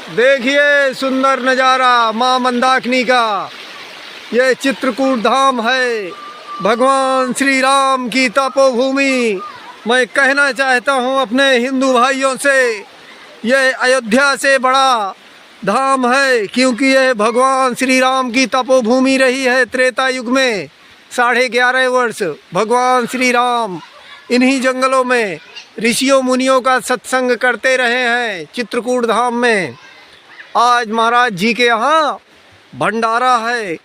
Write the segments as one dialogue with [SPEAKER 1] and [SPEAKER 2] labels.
[SPEAKER 1] देखिए सुंदर नज़ारा माँ मंदाकिनी का। ये चित्रकूट धाम है, भगवान श्री राम की तपोभूमि। मैं कहना चाहता हूँ अपने हिंदू भाइयों से, ये अयोध्या से बड़ा धाम है, क्योंकि यह भगवान श्री राम की तपोभूमि रही है। त्रेता युग में 11.5 वर्ष भगवान श्री राम इन्हीं जंगलों में ऋषियों मुनियों का सत्संग करते रहे हैं चित्रकूट धाम में। आज महाराज जी के यहाँ भंडारा है।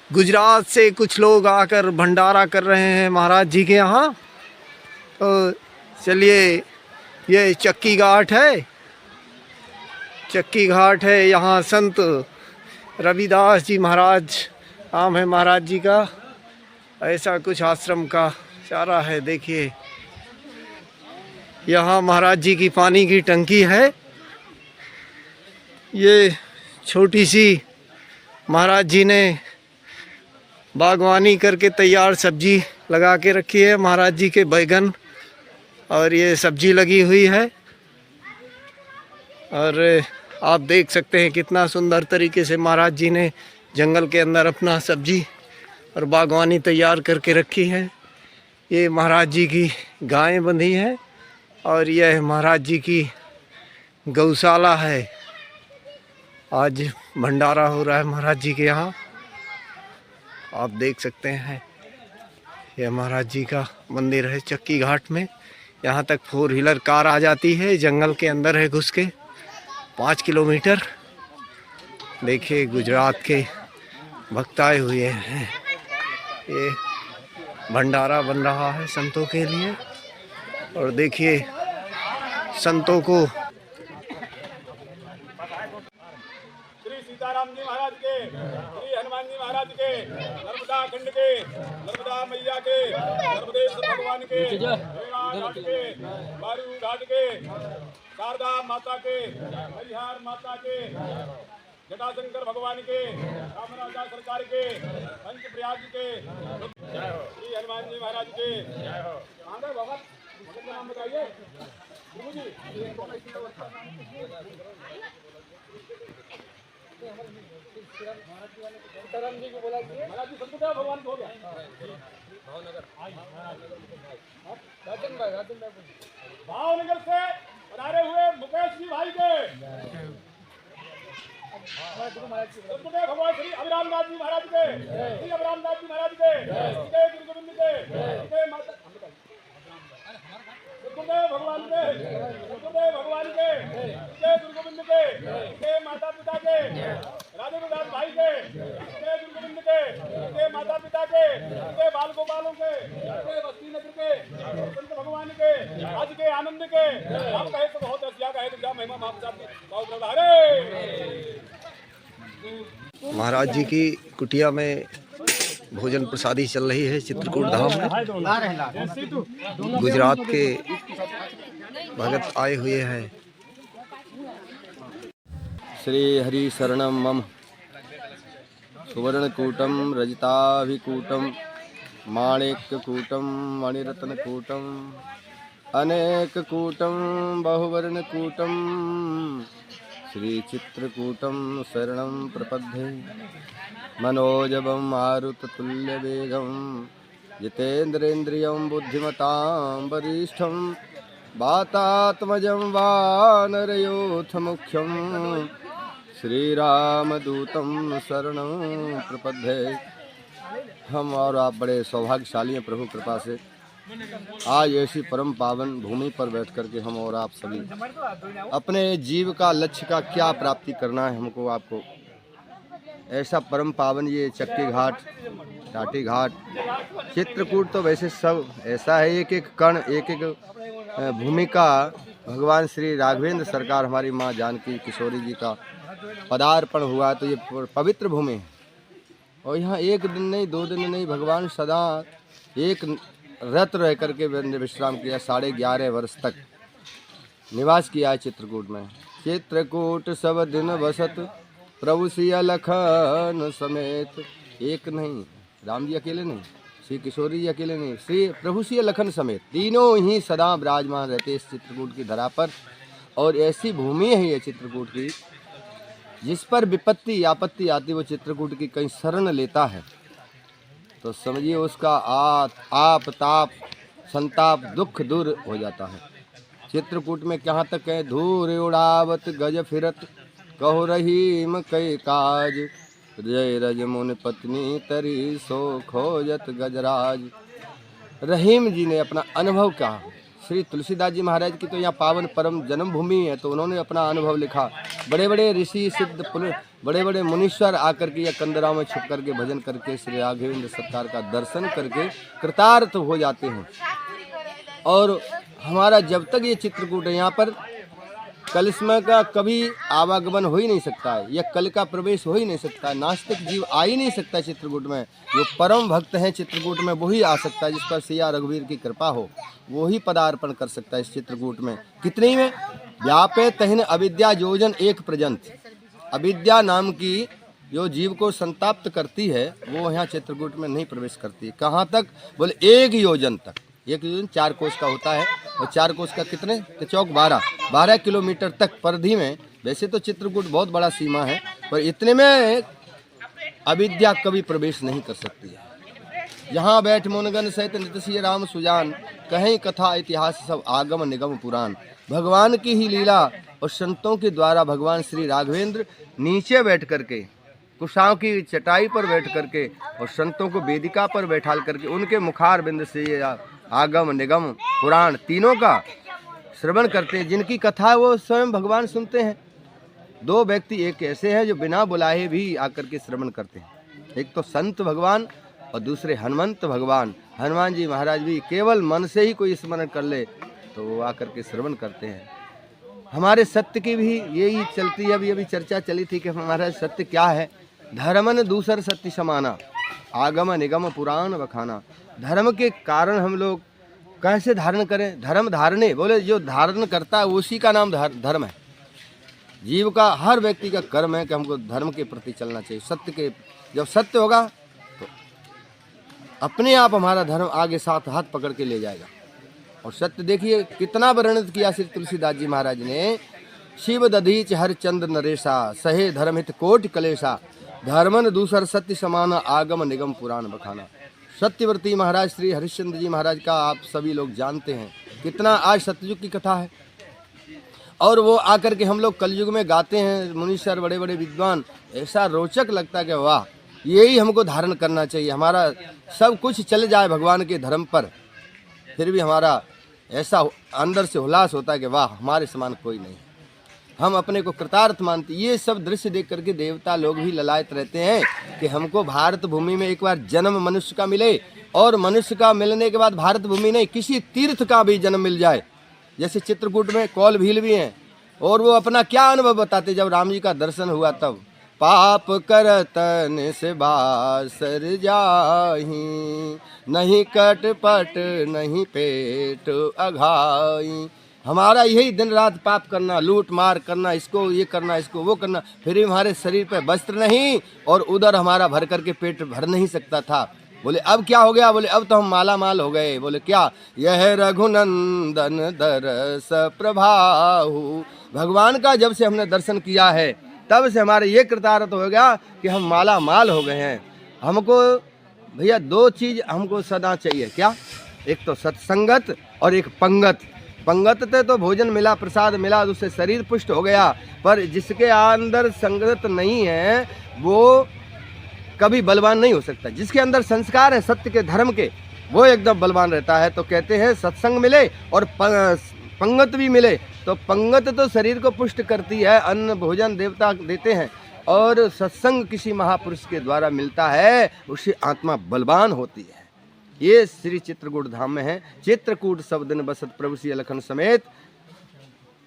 [SPEAKER 1] गुजरात से कुछ लोग आकर भंडारा कर रहे हैं महाराज जी के यहाँ। तो चलिए, ये चक्की घाट है, चक्की घाट है। यहाँ संत रविदास जी महाराज नाम है महाराज जी का। ऐसा कुछ आश्रम का चारा है। देखिए यहाँ महाराज जी की पानी की टंकी है। ये छोटी सी महाराज जी ने बागवानी करके तैयार सब्जी लगा के रखी है। महाराज जी के बैगन और ये सब्जी लगी हुई है। और आप देख सकते हैं कितना सुंदर तरीके से महाराज जी ने जंगल के अंदर अपना सब्जी और बागवानी तैयार करके रखी है। ये महाराज जी की गायें बंधी हैं और यह महाराज जी की गौशाला है। आज भंडारा हो रहा है महाराज जी के यहाँ, आप देख सकते हैं। यह महाराज जी का मंदिर है चक्की घाट में। यहाँ तक 4 व्हीलर कार आ जाती है। जंगल के अंदर है घुस के 5 किलोमीटर। देखिए गुजरात के भक्त आए हुए हैं। ये भंडारा बन रहा है संतों के लिए। और देखिए संतों को
[SPEAKER 2] सीताराम जी महाराज के, श्री हनुमान जी महाराज के, नर्मदा खंड के, नर्मदा मैया के, नर्मदेश्वर भगवान के, घाट के, बारू घाट के, शारदा माता के, हरिहर माता के, जटाशंकर भगवान के, रामराजा सरकार के, पंचप्रयाग के, श्री हनुमान जी महाराज के। कहाँ गए बाबा? नाम बताइए गुरु जी। सीताराम जी को बोला महाराज जी संतदेव भगवान को हो गया। भावनगर से पधारे हुए मुकेश जी भाई के, संतदेव भगवान श्री अभिराम दास जी महाराज के, श्री अभिराम दास जी महाराज के, गुरु गोविंद के, माता सतगुरुदेव भगवान के, सतगुरुदेव भगवान के, गुरु गोविंद के, माता पिता के, राजेंद्र दास भाई के, गुरु गोविंद के, माता पिता के, बाल गोपालों के, बस्ती नगर के, संत भगवान के, आज के आनंद के। आप कहे तो बहुत रसिया, कहे तो महिमा माफ।
[SPEAKER 1] महाराज जी की कुटिया में भोजन प्रसादी चल रही है चित्रकूट धाम में। गुजरात के भगत आए हुए हैं।
[SPEAKER 3] श्री हरि शरणम मम सुवर्णकूटम रजिताभिकूटम माणिक्यकूटम मणिरत्नकूटम अनेककूटम बहुवर्णकूटम श्री चित्रकूटम शरणं प्रपद्ये। मनोजवं मारुततुल्यवेगं जितेन्द्रेन्द्रियं बुद्धिमतां वरिष्ठं वातात्मजं वानरयोथ मुख्यं श्रीरामदूतं शरणं प्रपद्ये। हम और आप बड़े सौभाग्यशाली हैं प्रभु कृपा से। आज ऐसी परम पावन भूमि पर बैठ कर के हम और आप सभी अपने जीव का लक्ष्य का क्या प्राप्ति करना है हमको आपको, ऐसा परम पावन ये चक्की घाट, टाटी घाट, चित्रकूट तो वैसे सब ऐसा है। एक एक कण, एक एक भूमिका भगवान श्री राघवेंद्र सरकार हमारी माँ जानकी किशोरी जी का पदार्पण हुआ, तो ये पवित्र भूमि है। और यहाँ एक दिन नहीं, 2 दिन नहीं, भगवान सदा एक रत रह करके विश्राम किया। 11.5 वर्ष तक निवास किया है चित्रकूट में। चित्रकूट सब दिन बसत प्रभु सिया लखन समेत। एक नहीं, राम जी अकेले नहीं, श्री किशोरी जी अकेले नहीं, श्री प्रभु सिया लखन समेत तीनों ही सदा विराजमान रहते इस चित्रकूट की धरा पर। और ऐसी भूमि है ये चित्रकूट की, जिस पर विपत्ति आपत्ति आती वो चित्रकूट की कहीं शरण लेता है तो समझिए उसका आप ताप संताप दुख दूर हो जाता है। चित्रकूट में कहाँ तक है, धूर उड़ावत गज फिरत कहो रहीम कई काज, जय रज मुन पत्नी तरी सो खोजत गजराज। रहीम जी ने अपना अनुभव कहा। श्री तुलसीदास जी महाराज की तो यहाँ पावन परम जन्मभूमि है, तो उन्होंने अपना अनुभव लिखा। बड़े बड़े ऋषि सिद्ध बड़े बड़े मुनीश्वर आकर के या कंदराओं में छुप करके भजन करके श्री राघवेंद्र सरकार का दर्शन करके कृतार्थ हो जाते हैं। और हमारा जब तक ये चित्रकूट है, यहाँ पर कलिस्मा का कभी आवागमन हो ही नहीं सकता है, या कल का प्रवेश हो ही नहीं सकता है, नास्तिक जीव आ ही नहीं सकता चित्रकूट में। जो परम भक्त हैं चित्रकूट में वही आ सकता है, जिस पर सिया रघुवीर की कृपा हो, वही पदार्पण कर सकता है इस चित्रकूट में। कितनी में व्यापे तहिन अविद्या योजन एक प्रजंत। अविद्या नाम की जो जीव को संताप्त करती है वो यहाँ चित्रकूट में नहीं प्रवेश करती। कहाँ तक, बोले 1 योजन तक। 1 योजन 4 कोस का होता है, और 4 कोस का कितने, तो चौक 12 किलोमीटर तक परिधि में। वैसे तो चित्रकूट बहुत बड़ा सीमा है, पर इतने में अविद्या कभी प्रवेश नहीं कर सकती है। यहाँ बैठ मोनगन सहित नित्य राम सुजान, कहीं कथा इतिहास सब आगम निगम पुराण। भगवान की ही लीला और संतों के द्वारा भगवान श्री राघवेंद्र नीचे बैठ करके कुशाओं की चटाई पर बैठ करके और संतों को वेदिका पर बैठाल करके उनके मुखार बिंद से आगम निगम पुराण तीनों का श्रवण करते हैं। जिनकी कथा वो स्वयं भगवान सुनते हैं। 2 व्यक्ति एक ऐसे हैं जो बिना बुलाए भी आकर के श्रवण करते हैं। एक तो संत भगवान और दूसरे हनुमंत भगवान। हनुमान जी महाराज भी केवल मन से ही कोई स्मरण कर ले तो वो आकर के श्रवण करते हैं। हमारे सत्य की भी यही चलती है। अभी चर्चा चली थी कि हमारा सत्य क्या है। धर्मन दूसर सत्य समाना, आगम निगम पुराण बखाना। धर्म के कारण हम लोग कैसे धारण करें, धर्म धारणे, बोले जो धारण करता है उसी का नाम धर्म है। जीव का हर व्यक्ति का कर्म है कि हमको धर्म के प्रति चलना चाहिए। सत्य के जब सत्य होगा तो अपने आप हमारा धर्म आगे साथ हाथ पकड़ के ले जाएगा। और सत्य देखिए कितना वर्णित किया श्री तुलसीदास जी महाराज ने। शिव दधीच हरिचंद्र नरेशा, सहे धर्महित कोटि कलेशा, धर्मन दूसर सत्य समाना, आगम निगम पुराण बखाना। सत्यवर्ती महाराज श्री हरिश्चंद्र जी महाराज का आप सभी लोग जानते हैं। कितना आज सतयुग की कथा है, और वो आकर के हम लोग कलयुग में गाते हैं। मुनीश्वर बड़े बड़े विद्वान, ऐसा रोचक लगता है कि वाह, यही हमको धारण करना चाहिए। हमारा सब कुछ चले जाए भगवान के धर्म पर, फिर भी हमारा ऐसा अंदर से उल्लास होता है कि वाह, हमारे समान कोई नहीं। हम अपने को कृतार्थ मानते। ये सब दृश्य देख करके देवता लोग भी ललायत रहते हैं कि हमको भारत भूमि में एक बार जन्म मनुष्य का मिले, और मनुष्य का मिलने के बाद भारत भूमि नहीं किसी तीर्थ का भी जन्म मिल जाए। जैसे चित्रकूट में कौल भील भी हैं, और वो अपना क्या अनुभव बताते जब राम जी का दर्शन हुआ तब। पाप करतन से बासर जाही, नहीं कटपट नहीं पेट अघाई। हमारा यही दिन रात पाप करना, लूट मार करना, इसको ये करना, इसको वो करना, फिर भी हमारे शरीर पे वस्त्र नहीं, और उधर हमारा भर करके पेट भर नहीं सकता था। बोले अब क्या हो गया, बोले अब तो हम माला माल हो गए। बोले क्या, यह रघुनंदन दरस प्रभाहु। भगवान का जब से हमने दर्शन किया है तब से हमारे ये कृतार्थ हो गया कि हम माला माल हो गए हैं। हमको भैया 2 चीज़ हमको सदा चाहिए। क्या, एक तो सत्संगत और एक पंगत। पंगत तो भोजन मिला, प्रसाद मिला, उससे शरीर पुष्ट हो गया, पर जिसके अंदर संगत नहीं है वो कभी बलवान नहीं हो सकता। जिसके अंदर संस्कार है सत्य के धर्म के, वो एकदम बलवान रहता है। तो कहते हैं सत्संग मिले और पंगत भी मिले। तो पंगत तो शरीर को पुष्ट करती है, अन्न भोजन देवता देते हैं, और सत्संग किसी महापुरुष के द्वारा मिलता है, उससे आत्मा बलवान होती है। ये श्री चित्रकूट धाम में है। चित्रकूट सब दिन बसत प्रभु श्री अलखन समेत,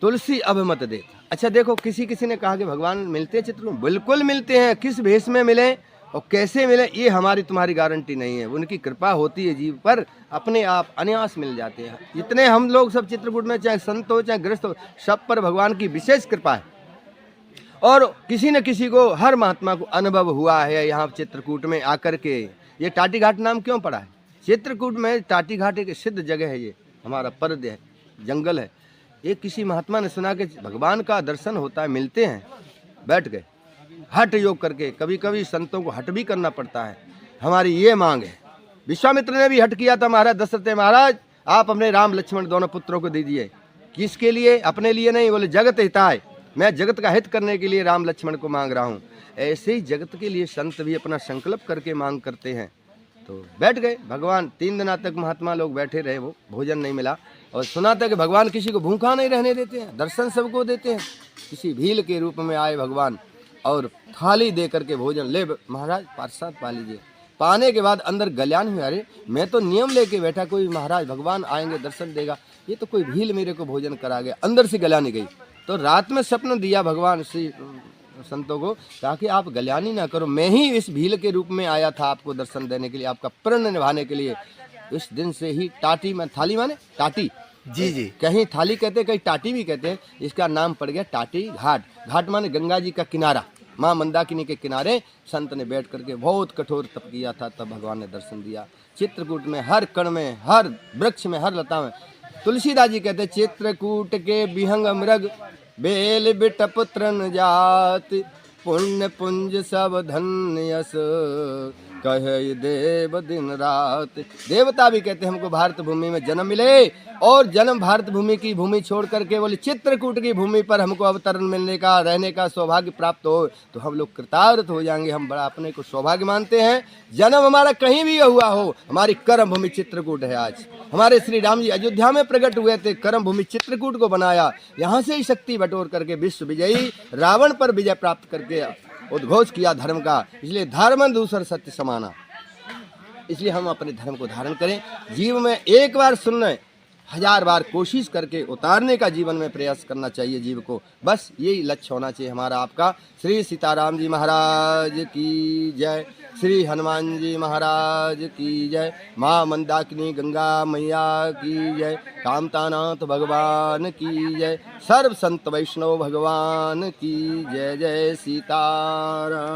[SPEAKER 3] तुलसी अभिमत दे। अच्छा देखो, किसी ने कहा कि भगवान मिलते हैं चित्रकूट, बिल्कुल मिलते हैं। किस भेष में मिले और कैसे मिले ये हमारी तुम्हारी गारंटी नहीं है। उनकी कृपा होती है जीव पर, अपने आप अनायास मिल जाते हैं। जितने हम लोग सब चित्रकूट में, चाहे संत हो चाहे गृहस्थ हो, सब पर भगवान की विशेष कृपा है। और किसी न किसी को, हर महात्मा को अनुभव हुआ है यहाँ चित्रकूट में आकर के। ये टाटी घाट नाम क्यों पड़ा है? चित्रकूट में टाटी घाट एक सिद्ध जगह है। ये हमारा पर्द है, जंगल है। एक किसी महात्मा ने सुना कि भगवान का दर्शन होता है, मिलते हैं, बैठ गए हठ योग करके। कभी कभी संतों को हठ भी करना पड़ता है। हमारी ये मांग है। विश्वामित्र ने भी हठ किया था, महाराज दशरथ महाराज आप अपने राम लक्ष्मण दोनों पुत्रों को दीजिए। किसके लिए? अपने लिए नहीं, बोले जगत हिताय, मैं जगत का हित करने के लिए राम लक्ष्मण को मांग रहा हूँ। ऐसे ही जगत के लिए संत भी अपना संकल्प करके मांग करते हैं। तो बैठ गए भगवान। 3 दिन तक महात्मा लोग बैठे रहे, वो भोजन नहीं मिला। और सुना था कि भगवान किसी को भूखा नहीं रहने देते हैं, दर्शन सबको देते हैं। किसी भील के रूप में आए भगवान और थाली दे करके भोजन ले, महाराज प्रसाद पा लीजिए। पाने के बाद अंदर गल्यान हुआ, अरे मैं तो नियम लेके बैठा, कोई महाराज भगवान आएंगे दर्शन देगा, ये तो कोई भील मेरे को भोजन करा गया। अंदर से गल्यानी गई। तो रात में स्वप्न दिया भगवान श्री संतों को, ताकि आप गल्यानी ना करो, मैं ही इस भील के रूप में आया था आपको दर्शन देने के लिए, आपका प्रण निभाने के लिए। इस दिन से ही टाटी में, थाली माने टाटी,
[SPEAKER 1] जी जी,
[SPEAKER 3] कहीं थाली कहते हैं, कहीं टाटी भी कहते हैं। इसका नाम पड़ गया टाटी घाट। घाट माने गंगा जी का किनारा। माँ मंदाकिनी के किनारे संत ने बैठ करके बहुत कठोर तप किया था, तब भगवान ने दर्शन दिया। चित्रकूट में हर कण में, हर वृक्ष में, हर लता में। तुलसीदास जी कहते चित्रकूट के बिहंग मृग बेल बिटप तृण जात, पुण्य पुंज सब धन्य यस कहे देव दिन रात। देवता भी कहते हमको भारत भूमि में जन्म मिले, और जन्म भारत भूमि की भूमि छोड़ करके बोले चित्रकूट की भूमि पर हमको अवतरण मिलने का, रहने का सौभाग्य प्राप्त हो तो हम लोग कृतार्थ हो जाएंगे। हम बड़ा अपने को सौभाग्य मानते हैं। जन्म हमारा कहीं भी हुआ हो, हमारी कर्म भूमि चित्रकूट है। आज हमारे श्री राम जी अयोध्या में प्रकट हुए थे, कर्म भूमि चित्रकूट को बनाया। यहाँ से ही शक्ति बटोर करके विश्व विजयी रावण पर विजय प्राप्त करके उद्घोष किया धर्म का। इसलिए धर्म दूसर सत्य समाना। इसलिए हम अपने धर्म को धारण करें। जीव में एक बार सुनने, 1000 बार कोशिश करके उतारने का जीवन में प्रयास करना चाहिए जीव को। बस यही लक्ष्य होना चाहिए हमारा आपका। श्री सीताराम जी महाराज की जय, श्री हनुमान जी महाराज की जय, माँ मंदाकिनी गंगा मैया की जय, कामतानाथ भगवान की जय, सर्व संत वैष्णव भगवान की जय। जय सीताराम।